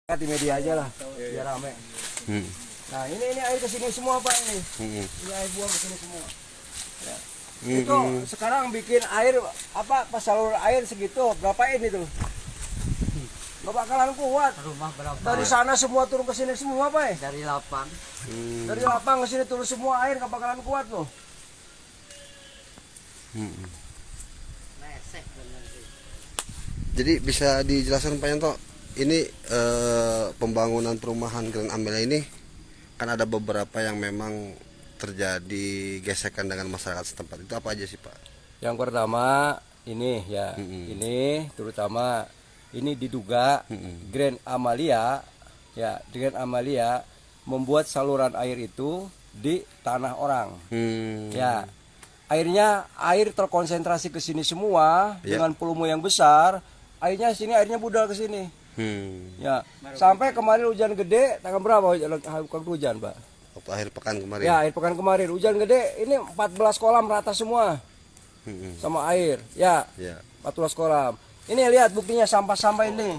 Di media aja lah, biar rame. Nah ini air kesini semua Pak ini. Ini air buang kesini semua. Ya. Itu sekarang bikin air apa pas saluran air segitu berapa ini tuh? Nggak bakalan kuat. Rumah berapa? Dari sana semua turun ke sini semua Pak. Dari lapang. Dari lapang ke sini turun semua air nggak bakalan kuat loh. Nesek bener sih. Jadi bisa dijelaskan Pak Yanto, ini pembangunan perumahan Grand Amelia ini kan ada beberapa yang memang terjadi gesekan dengan masyarakat setempat. Itu apa aja sih Pak? Yang pertama ini ya, ini terutama ini diduga Grand Amalia ya, Grand Amalia membuat saluran air itu di tanah orang. Ya. Air terkonsentrasi ke sini semua dengan volume yang besar. Airnya sini, airnya budal ke sini. Ya, sampai kemarin hujan gede, tanggal berapa hujan, Pak? Waktu akhir pekan kemarin. Ya, akhir pekan kemarin hujan gede, ini 14 kolam rata semua. Sama air. Ya. 14 kolam. Ini lihat buktinya sampah-sampah ini.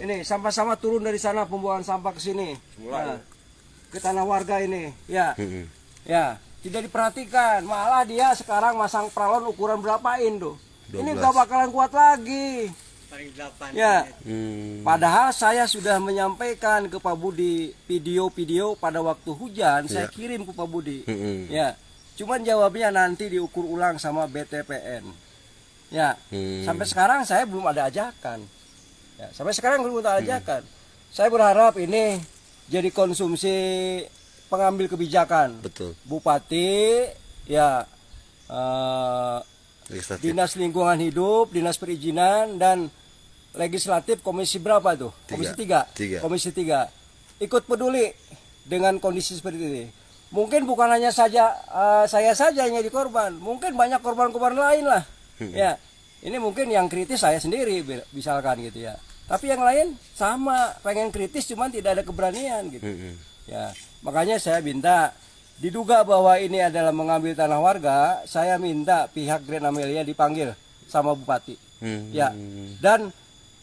Ini sampah-sampah turun dari sana, pembuangan sampah ke sini. Nah, ke tanah warga ini. Ya. Ya, tidak diperhatikan. Malah dia sekarang masang pralon ukuran berapaan tuh. 12. Ini gak bakalan kuat lagi. Ya, padahal saya sudah menyampaikan ke Pak Budi video-video pada waktu hujan, saya kirim ke Pak Budi. Ya, cuman jawabnya nanti diukur ulang sama BTPN. Ya, sampai sekarang saya belum ada ajakan. Ya, sampai sekarang belum ada ajakan. Saya berharap ini jadi konsumsi pengambil kebijakan. Betul. Bupati, ya. Legislatif. Dinas Lingkungan Hidup, Dinas Perizinan, dan Legislatif komisi berapa tuh? Komisi 3. Komisi 3. Ikut peduli dengan kondisi seperti ini. Mungkin bukan hanya saja saya saja yang jadi korban, mungkin banyak korban-korban lain lah. Ya, ini mungkin yang kritis saya sendiri misalkan gitu ya. Tapi yang lain sama, pengen kritis cuman tidak ada keberanian gitu. Ya, makanya saya minta diduga bahwa ini adalah mengambil tanah warga, saya minta pihak Grand Amelia dipanggil sama bupati. Ya. Dan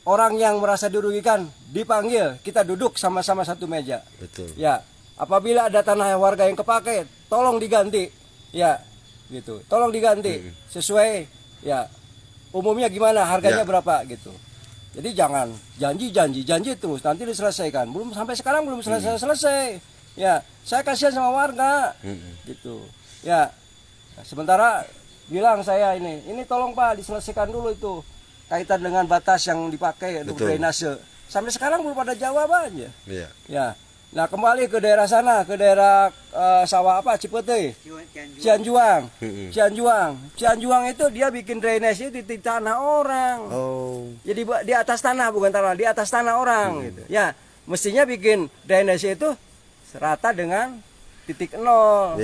orang yang merasa dirugikan dipanggil, kita duduk sama-sama satu meja. Betul. Ya. Apabila ada tanah warga yang kepake, tolong diganti. Ya. Gitu. Tolong diganti sesuai ya. Umumnya gimana, harganya berapa gitu. Jadi jangan janji terus nanti diselesaikan. Belum sampai sekarang belum selesai. Ya, saya kasihan sama warga, gitu. Ya, sementara bilang saya ini tolong Pak diselesaikan dulu itu kaitan dengan batas yang dipakai untuk drainase. Sampai sekarang belum ada jawabannya. Ya, nah kembali ke daerah sana, ke daerah sawah apa Cipete, Cianjuang itu dia bikin drainase di tanah orang. Jadi di atas tanah bukan tanah, di atas tanah orang, gitu. Ya, mestinya bikin drainase itu rata dengan titik nol.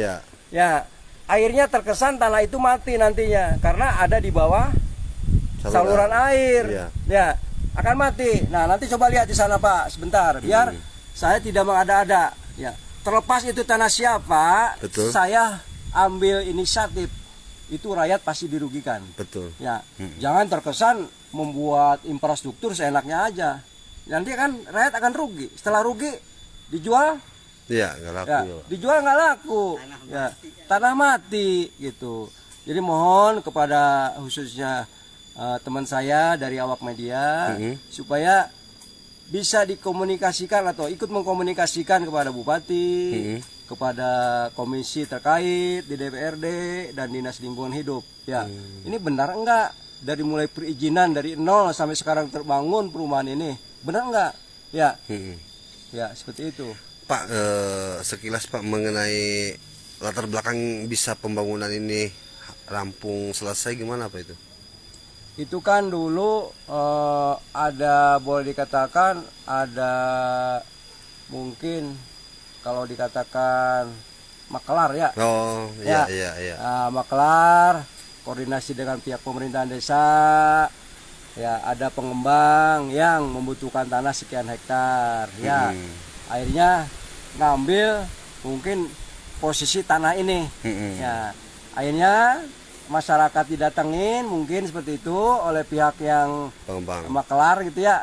Ya, airnya terkesan tanah itu mati nantinya karena ada di bawah saluran air. Ya, akan mati. Nah, nanti coba lihat di sana Pak, sebentar, biar saya tidak mengada-ada. Ya, terlepas itu tanah siapa, saya ambil inisiatif. Itu rakyat pasti dirugikan. Betul. Ya, jangan terkesan membuat infrastruktur seenaknya aja. Nanti kan rakyat akan rugi. Setelah rugi dijual. Iya, nggak laku. Ya, dijual nggak laku. Tanah mati gitu. Jadi mohon kepada khususnya teman saya dari awak media supaya bisa dikomunikasikan atau ikut mengkomunikasikan kepada bupati, kepada komisi terkait di DPRD dan Dinas Lingkungan Hidup. Ya, ini benar enggak dari mulai perizinan dari nol sampai sekarang terbangun perumahan ini, benar enggak? Ya, ya seperti itu. Pak, sekilas Pak mengenai latar belakang bisa pembangunan ini rampung selesai gimana Pak itu? Itu kan dulu ada, boleh dikatakan ada mungkin kalau dikatakan makelar ya. Iya. Makelar, koordinasi dengan pihak pemerintahan desa. Ya, ada pengembang yang membutuhkan tanah sekian hektar. Ya. Akhirnya ngambil mungkin posisi tanah ini. Ya, akhirnya masyarakat didatengin mungkin seperti itu oleh pihak yang pengembang makelar gitu ya,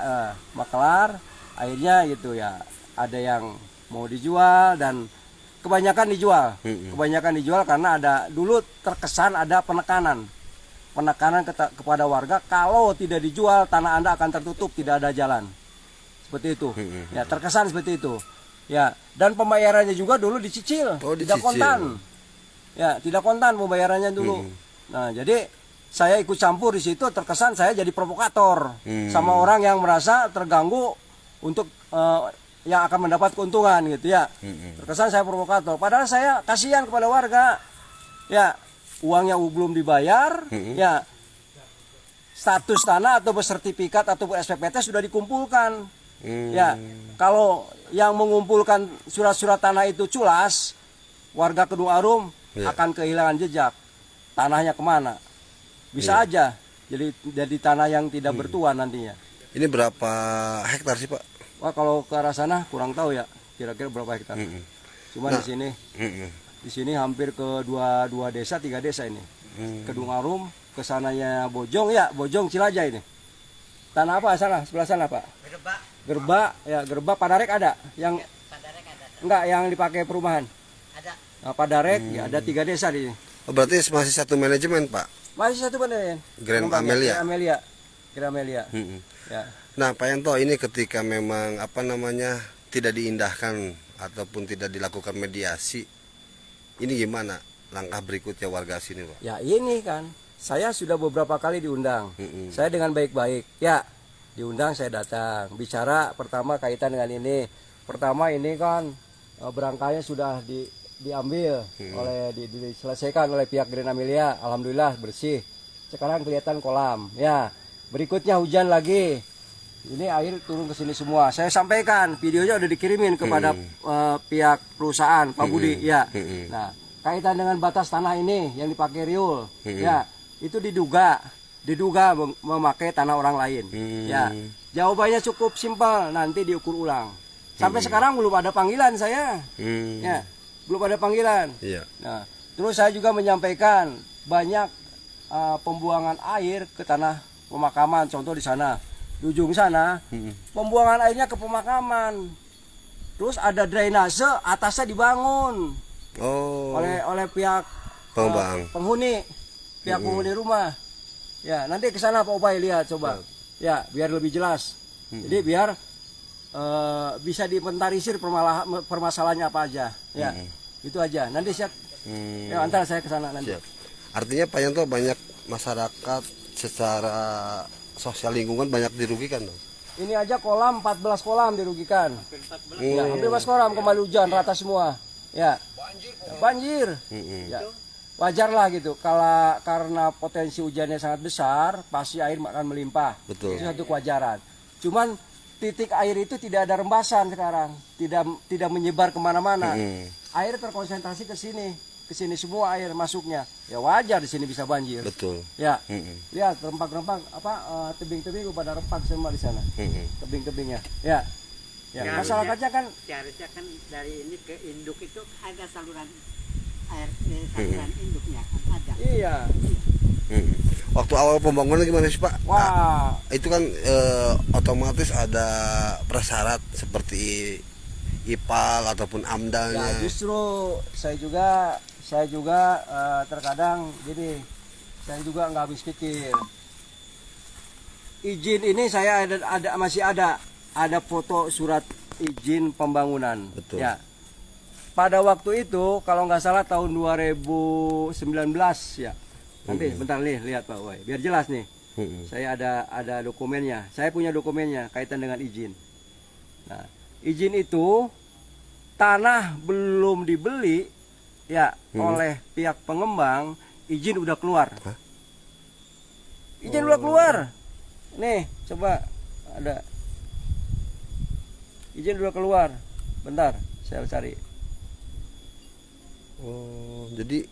makelar. akhirnya gitu ya, ada yang mau dijual dan kebanyakan dijual karena ada dulu terkesan ada penekanan kepada warga, kalau tidak dijual tanah Anda akan tertutup, tidak ada jalan, seperti itu ya, terkesan seperti itu ya. Dan pembayarannya juga dulu dicicil, tidak kontan ya, tidak kontan pembayarannya dulu. Nah, jadi saya ikut campur di situ, terkesan saya jadi provokator sama orang yang merasa terganggu untuk yang akan mendapat keuntungan gitu ya. Terkesan saya provokator, padahal saya kasihan kepada warga ya, uangnya belum dibayar ya, status tanah atau bersertifikat atau SPPT sudah dikumpulkan ya. Kalau yang mengumpulkan surat-surat tanah itu culas, warga Kedung Arum akan kehilangan jejak tanahnya kemana, bisa aja jadi tanah yang tidak bertuan nantinya. Ini berapa hektar sih Pak? Wah, kalau ke arah sana kurang tahu ya, kira-kira berapa hektar. Cuma di sini hampir ke dua desa, 3 desa ini. Kedung Arum, kesananya Bojong ya, Bojong Cilaja ini. Tanah apa sana, sebelah sana Pak? Gerba Padarek ada, yang enggak yang dipakai perumahan. Ada. Nah, Padarek ya, ada 3 desa di sini. Oh, berarti masih satu manajemen Pak? Masih satu beneran. Grand Amelia. Grand Amelia. Ya. Nah Pak Yanto, ini ketika memang tidak diindahkan ataupun tidak dilakukan mediasi, ini gimana langkah berikutnya warga sini Pak? Ya ini kan, saya sudah beberapa kali diundang. Saya dengan baik-baik ya, diundang saya datang. Bicara pertama kaitan dengan ini. Pertama ini kan berangkanya sudah diambil diselesaikan oleh pihak Grand Amelia. Alhamdulillah bersih. Sekarang kelihatan kolam ya. Berikutnya hujan lagi. Ini air turun ke sini semua. Saya sampaikan, videonya udah dikirimin kepada pihak perusahaan Pak Budi ya. Nah, kaitan dengan batas tanah ini yang dipakai Riul ya, itu diduga memakai tanah orang lain ya. Jawabannya cukup simpel, nanti diukur ulang. Sampai sekarang belum ada panggilan saya ya, belum ada panggilan. Nah, terus saya juga menyampaikan banyak pembuangan air ke tanah pemakaman. Contoh di sana, di ujung sana, pembuangan airnya ke pemakaman. Terus ada drainase atasnya dibangun oleh pihak penghuni rumah. Ya, nanti ke sana Pak Ubay lihat coba. Ya, biar lebih jelas. Jadi biar bisa diinventarisir permasalahannya apa aja. Ya, itu aja. Nanti siap. Ya, antar saya ke sana nanti. Siap. Artinya Pak Yanto, banyak masyarakat secara sosial lingkungan banyak dirugikan dong. Ini aja kolam 14 kolam dirugikan. Ya, hampir 14 kolam kembali hujan rata semua. Ya. Banjir. Ya. Wajar lah gitu. Karena potensi hujannya sangat besar, pasti air akan melimpah. Betul. Itu satu kewajaran. Cuman titik air itu tidak ada rembasan sekarang, tidak menyebar kemana-mana. Air terkonsentrasi ke sini semua air masuknya. Ya wajar di sini bisa banjir. Betul. Ya. Lihat rempang-rempang tebing-tebing pada rempang semua di sana. Tebing-tebingnya. Ya. Ya, masyarakatnya kan seharusnya kan dari ini ke induk itu ada saluran air, saluran induknya ada. Iya. Waktu awal pembangunan gimana sih Pak? Wah, Itu kan otomatis ada prasyarat seperti IPAL ataupun AMDALnya. ya justru saya juga terkadang gini, saya juga nggak habis pikir. Izin ini saya masih ada foto surat izin pembangunan. Betul. Ya. Pada waktu itu kalau nggak salah tahun 2019 ya. Nanti bentar nih lihat Pak Woy, biar jelas nih. Saya ada dokumennya. Saya punya dokumennya kaitan dengan izin. Nah, izin itu tanah belum dibeli ya oleh pihak pengembang, izin udah keluar. Hah? Izin udah keluar. Nih, coba ada. Izin udah keluar. Bentar, saya cari. Oh, jadi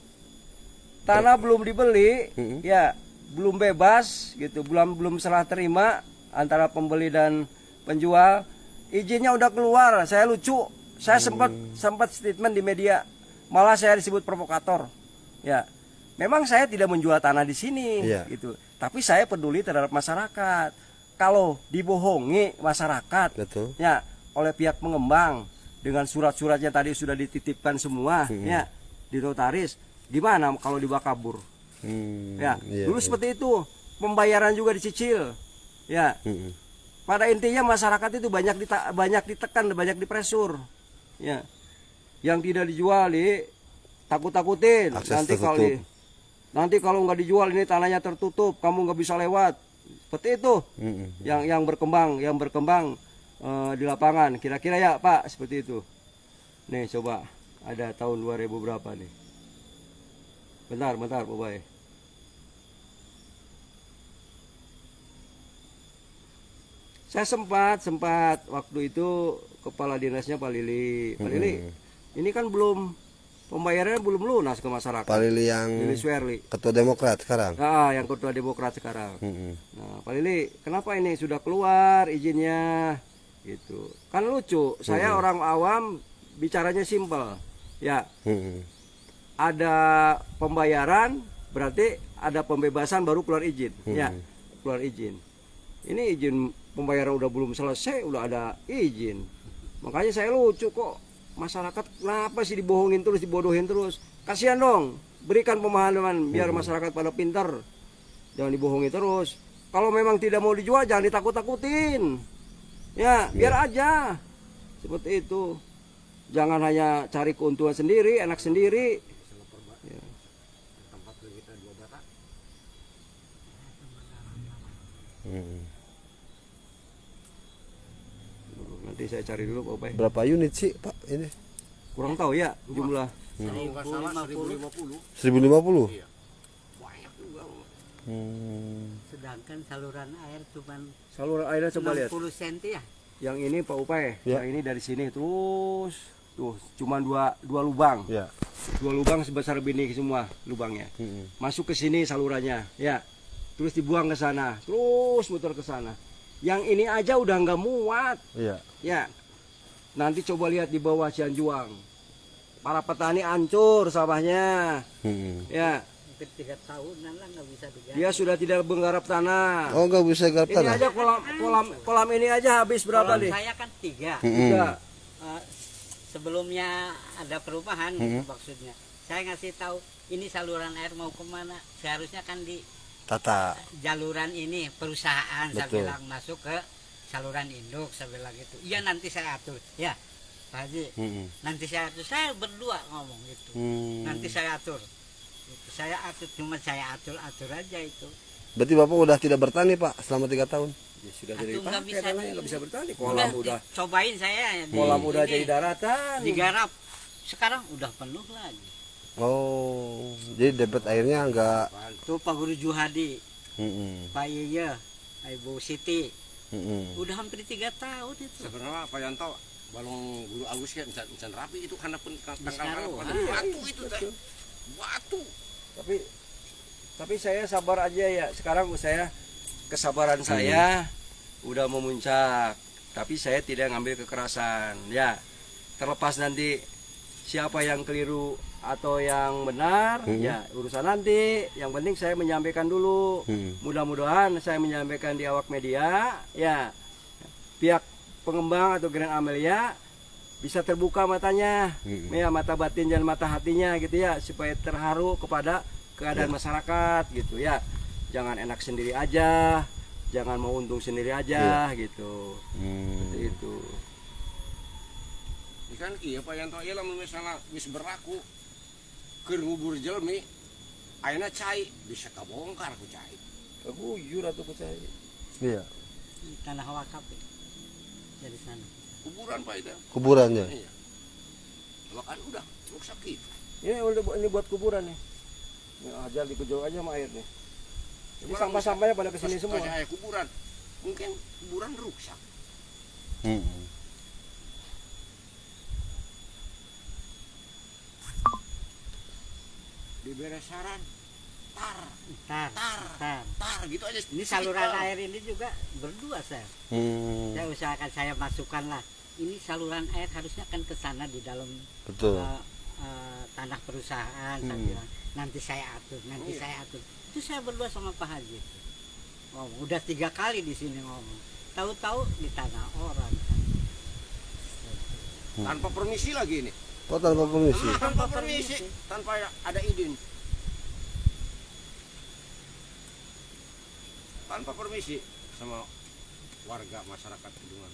Tanah belum dibeli, ya belum bebas gitu, belum serah terima antara pembeli dan penjual. Izinnya udah keluar, saya lucu. Saya sempat statement di media, malah saya disebut provokator. Ya, memang saya tidak menjual tanah di sini, gitu. Tapi saya peduli terhadap masyarakat. kalau dibohongi masyarakat Betul. ya oleh pihak pengembang dengan surat-suratnya tadi sudah dititipkan semua ya di notaris, gimana kalau dibawa kabur? Ya, Iya, dulu iya. seperti itu, pembayaran juga dicicil. Ya, pada intinya masyarakat itu banyak ditekan, banyak dipresur. Ya, yang tidak dijual takut-takutin. Akses Nanti nanti kalau nggak dijual ini tanahnya tertutup, kamu nggak bisa lewat. Seperti itu. Yang berkembang di lapangan. Kira-kira ya Pak, seperti itu. Nih coba ada tahun 2000 berapa nih? Bentar, Pak Bay. Saya sempat waktu itu kepala dinasnya Pak Lili. Pak Lili, ini kan pembayarannya belum lunas ke masyarakat. Pak Lili yang Lili Suherli. ketua Demokrat sekarang. Nah, yang ketua Demokrat sekarang. Nah, Pak Lili, kenapa ini sudah keluar izinnya? Gitu. Kan lucu. Saya orang awam bicaranya simpel. Ya, ada pembayaran berarti ada pembebasan baru keluar izin. Ya, keluar izin. Ini izin pembayaran udah belum selesai, udah ada izin. Makanya saya lucu kok masyarakat kenapa sih dibohongin terus, dibodohin terus. Kasihan dong, berikan pemahaman biar masyarakat pada pintar. Jangan dibohongi terus. Kalau memang tidak mau dijual jangan ditakut-takutin. Ya, biar aja. Seperti itu. Jangan hanya cari keuntungan sendiri, enak sendiri. Ya. Nanti saya cari dulu Pak Bay. Berapa unit sih Pak ini? Kurang tahu ya jumlah. 1050. 1050? Iya. Banyak juga. Sedangkan saluran air cuman Saluran airnya coba lihat. 60 cm ya. Yang ini Pak Upay, Ya. yang ini dari sini terus tuh cuman dua lubang. Ya. Dua lubang sebesar bini semua lubangnya. Masuk ke sini salurannya, ya. Terus dibuang ke sana, terus muter ke sana. Yang ini aja udah nggak muat, Iya. ya. Nanti coba lihat di bawah Cianjuang. Para petani hancur sawahnya, ya. Hampir 3 tahunan lah nggak bisa digarap. Dia sudah tidak menggarap tanah. Oh, nggak bisa garap Ini tanah? aja kolam ini aja habis berapa Kolam nih? saya kan 3. Tiga. Sebelumnya ada perubahan maksudnya. Saya ngasih tahu ini saluran air mau kemana. Seharusnya kan di Tata. jaluran ini perusahaan. Saya Betul. bilang masuk ke saluran induk. Saya bilang gitu. Iya nanti saya atur. Ya Pak Haji. Nanti saya atur. Saya berdua ngomong gitu. Nanti saya atur. Gitu. Saya atur. Cuma saya atur aja itu. Berarti Bapak udah tidak bertani Pak selama 3 tahun? Ya sudah Aduh, jadi nggak bisa nggak bisa bertani. Kolam udah cobain saya. kolam udah Ini jadi daratan. digarap. Sekarang udah penuh lagi. Oh, jadi debit airnya enggak. Tuh Pak Guru Juhadi, Pak Yeye, Ibu Siti, udah hampir 3 tahun itu. Sebenarnya Pak Yanto balong Guru Agus kan encan rapi itu karena pun tanggal Sekarang, batu itu teh. Batu. Tapi saya sabar aja ya. Sekarang kesabaran saya udah memuncak. Tapi saya tidak ngambil kekerasan. Ya, terlepas nanti siapa yang keliru atau yang benar, ya urusan nanti. Yang penting saya menyampaikan dulu. Mudah-mudahan saya menyampaikan di awak media, ya pihak pengembang atau Grand Amelia bisa terbuka matanya, ya mata batin dan mata hatinya gitu ya, supaya terharu kepada keadaan masyarakat gitu ya. Jangan enak sendiri aja, jangan mau untung sendiri aja gitu. Seperti itu. Ikan iya Pak Yanto ieu lamun misalnya geus berlaku keur ngubur jelmi ayeuna cai bisa kabongkar ku cai. Keguyur atau percaya. Iya. Tanah wakaf ya. Dari sana. Kuburan Pak itu. Kuburannya. Iya. Makan udah rusak gitu. Ini buat kuburan nih. Ini aja dikujur aja sama air nih. Ini sampah-sampahnya pada kesini semua. Pas aya kuburan. Mungkin kuburan rusak. Diberi saran tar gitu aja. Ini saluran air ini juga berdua saya. Saya usahakan saya masukkan lah. Ini saluran air harusnya kan ke sana di dalam Betul. tanah perusahaan. Saya bilang nanti saya atur, saya atur. Itu saya berdua sama Pak Haji. ngomong. Udah 3 kali di sini ngomong. Tahu-tahu di tanah orang. Tanpa permisi lagi ini. Oh, tanpa permisi. Tanpa permisi, tanpa ada izin. Tanpa permisi sama warga masyarakat Kedungan.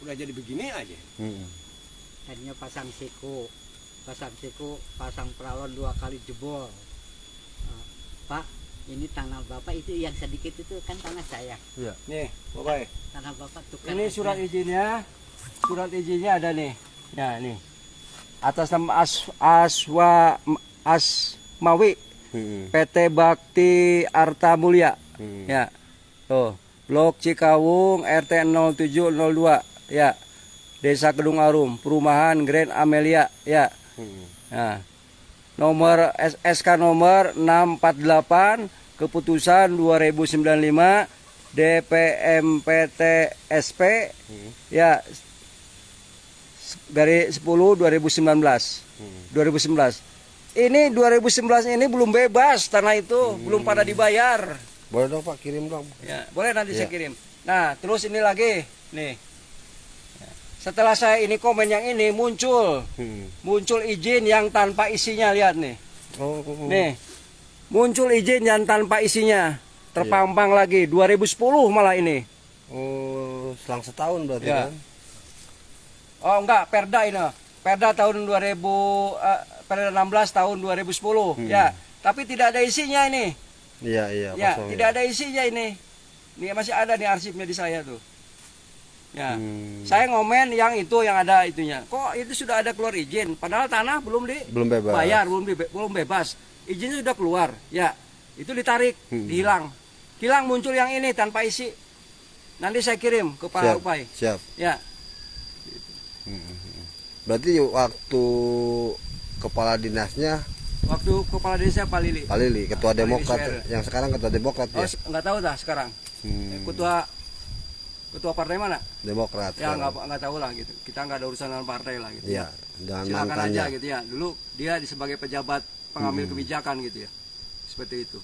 Udah jadi begini aja. Tadinya pasang siku, pasang peralon 2 kali jebol. Pak, ini tanah Bapak itu yang sedikit itu kan tanah saya. Iya. Nih, Bapak. Tanah Bapak tukar. Ini surat izinnya. Surat izinnya ada nih. Ya, nih. Atas nama Asmawi PT Bakti Arta Mulya. Ya. Tuh, Blok Cikawung RT 0702. Ya. Desa Kedung Arum, Perumahan Grand Amelia. Ya. Nah. Nomor SK nomor 648 keputusan 2095 DPMPT SP ya dari 10 2019. 2019. Ini 2019 ini belum bebas tanah itu, belum pada dibayar. Boleh dong Pak, kirim dong. Ya, boleh nanti Ya. saya kirim. Nah, terus ini lagi nih. Setelah saya ini komen yang ini muncul izin yang tanpa isinya, lihat nih. Nih. Muncul izin yang tanpa isinya. Terpampang lagi 2010 malah ini. Oh, selang setahun berarti Ya. kan? Oh enggak, Perda ini. Perda tahun 2000 Perda 16 tahun 2010. Ya, tapi tidak ada isinya ini. Iya, Ya, kosong tidak ada isinya ini. Ini masih ada nih arsipnya di saya tuh. Ya, Hmm. saya ngomen yang itu yang ada itunya. Kok itu sudah ada keluar izin, padahal tanah belum Belum bebas. dibayar, belum bebas. Izinnya sudah keluar, ya. Itu ditarik, dihilang. Hilang muncul yang ini tanpa isi. Nanti saya kirim ke Pak Siap, Upai. siap. Ya, Berarti waktu kepala dinasnya waktu kepala desa Pak Lili. Pak Lili, ketua Pak Lili Demokrat, Suher. yang sekarang ketua Demokrat Oh, ya? nggak tahu dah sekarang. Ketua partai mana? Demokrat. Ya sekarang. nggak tahu lah gitu. Kita nggak ada urusan dengan partai lah gitu. Iya, dengan Silakan mantannya. aja gitu ya. Dulu dia sebagai pejabat pengambil kebijakan gitu ya. Seperti itu.